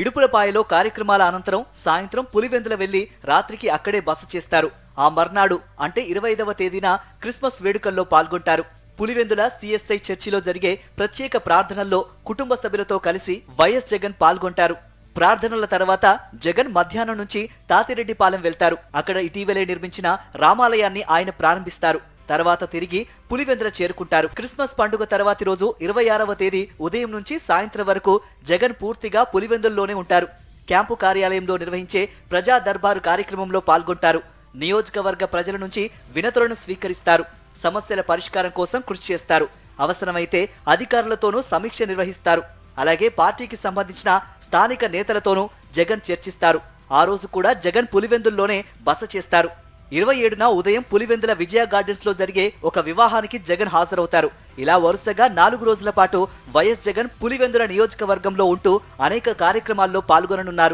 ఇడుపులపాయలో కార్యక్రమాల అనంతరం సాయంత్రం పులివెందుల వెళ్లి రాత్రికి అక్కడే బస చేస్తారు. ఆ మర్నాడు అంటే 25వ తేదీన క్రిస్మస్ వేడుకల్లో పాల్గొంటారు. పులివెందుల సిఎస్ఐ చర్చిలో జరిగే ప్రత్యేక ప్రార్థనల్లో కుటుంబ సభ్యులతో కలిసి వైఎస్ జగన్ పాల్గొంటారు. ప్రార్థనల తర్వాత జగన్ మధ్యాహ్నం నుంచి తాతిరెడ్డిపాలెం వెళ్తారు. అక్కడ ఇటీవలే నిర్మించిన రామాలయాన్ని ఆయన ప్రారంభిస్తారు. తర్వాత తిరిగి పులివెందుల చేరుకుంటారు. క్రిస్మస్ పండుగ తర్వాతి రోజు 26వ తేదీ ఉదయం నుంచి సాయంత్రం వరకు జగన్ పూర్తిగా పులివెందుల్లోనే ఉంటారు. క్యాంపు కార్యాలయంలో నిర్వహించే ప్రజా దర్బారు కార్యక్రమంలో పాల్గొంటారు. నియోజకవర్గ ప్రజల నుంచి వినతులను స్వీకరిస్తారు. సమస్యల పరిష్కారం కోసం కృషి చేస్తారు. అవసరమైతే అధికారులతోనూ సమీక్ష నిర్వహిస్తారు. అలాగే పార్టీకి సంబంధించిన స్థానిక నేతలతోనూ జగన్ చర్చిస్తారు. ఆ రోజు కూడా జగన్ పులివెందుల్లోనే బస చేస్తారు. 27న ఉదయం పులివెందుల విజయ గార్డెన్స్ లో జరిగే ఒక వివాహానికి జగన్ హాజరవుతారు. ఇలా వరుసగా 4 రోజుల పాటు వైఎస్ జగన్ పులివెందుల నియోజకవర్గంలో ఉంటూ అనేక కార్యక్రమాల్లో పాల్గొననున్నారు.